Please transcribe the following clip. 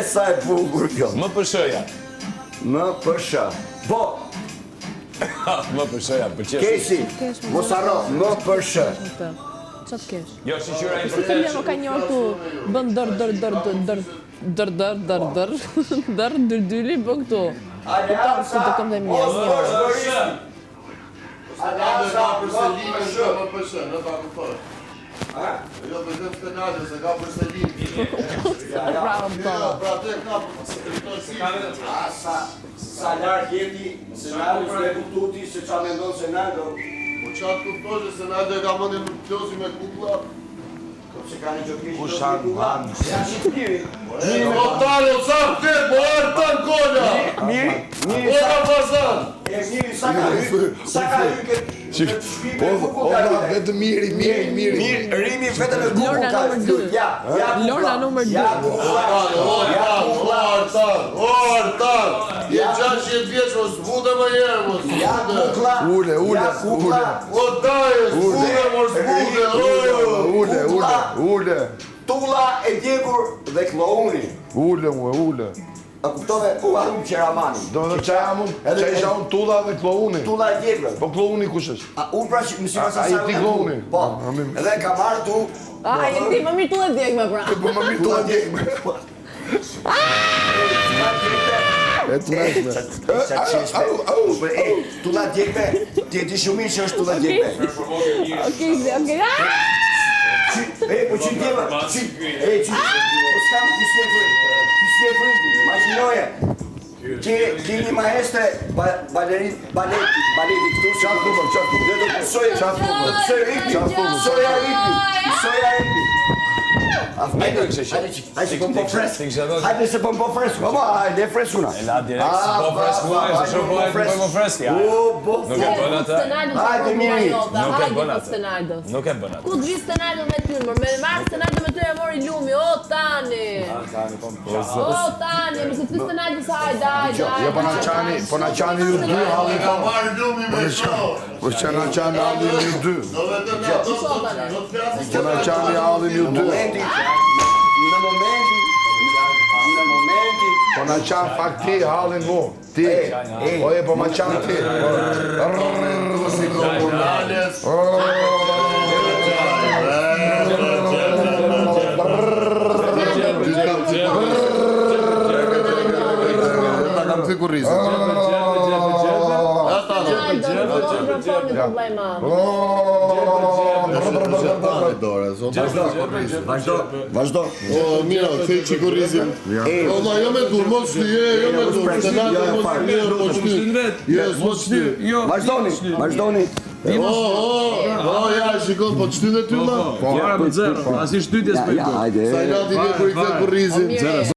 sa e bukur kjo. Më pëshëja. Më pëshë. Po. Më pëshëja, përqesh. Kesi, mos harro, më pëshë. Qa të kesh? Jo, shiqyra i Si të bjemo ka një orë tu, bën dër, dyli, bën këtu. Kuptar se të këm dhe mirë, një orë. Senade ka për Selimin, ka më pëshë, në ta ku për. Jo, për këtë Senade, se ka për Selimin. Bravo, Jo, pra te ka për sekretarësi. Sa larg jeti, Senade s'e kuptuti se qa mendon Senade. Po qatë kuptoshë, Senade ka mëndin më plosi me kukla. Se ka një gjokish. Ku shanë banë? Ja shqiptiri. O talo, sa këtë, po arë tanë kolla! Miri, Ola pazan! sa ka hyke shpipe kuku ka hyke. Vetë miri. Rimi vetëm e kuku Lorna ka numër hyke. 2. Lorna numër 2. O artan! Je 600 vjeç, mos zbude më jere, mos zbude! Ule. O daje, zbude, mos zbude! Ule. Tulla e djegur dhe klouni. Ule. A kuptove, u arrum Qeramani. Do në që isha unë tulla dhe klouni. Tulla e djegur. Po klouni kush është? Unë pra që mësima sa A i ti klouni? Po, edhe ka marrë tu. A, e ti më mirë tu dhe djekme, pra. Po më mi tulla djekme. E të meshme. Tulla djekme, ti e ti shumin që është tulla djekme. Okej. Po që djeva, po s'kam pisje friti, imaginoje. Ki një maestre baletit këtu, Qatë numër. Soja ripi. Hajde se pëm po fresk. Hajde se pëm po fresk. Hajde freskuna. E la direkt, si po freskua, se shumë po e po freski. Nuk e bën atë. Hajde miri. Nuk e bën atë. Nuk e bën atë. Ku të gjithë Stenajdo me ty, me marë Stenajdo me ty e mori lumi, o tani! O tani, mi se të Stenajdo sa hajde. Jo, po na qani ju dy halli Ka marrë lumi me shoh! Po që na qani halli ju dy. Do vetëm ja, do të flasë. Po na qani halli ju dy. Në momenti. Po na qani fakti hallin mu. Ti. Po e po ma qani ti. Vazhdo. O, mira, këj që kurrizim. O, ma, jo me dur, mos ty, jo me dur. Të nate mos ty, mos ty. Vazhdoni. O, ja, shikon, po qëtyn e ty, ma? Po, para për zero, as i shtytjes për i bërë. Sa i nati një kur i këtë kurrizim.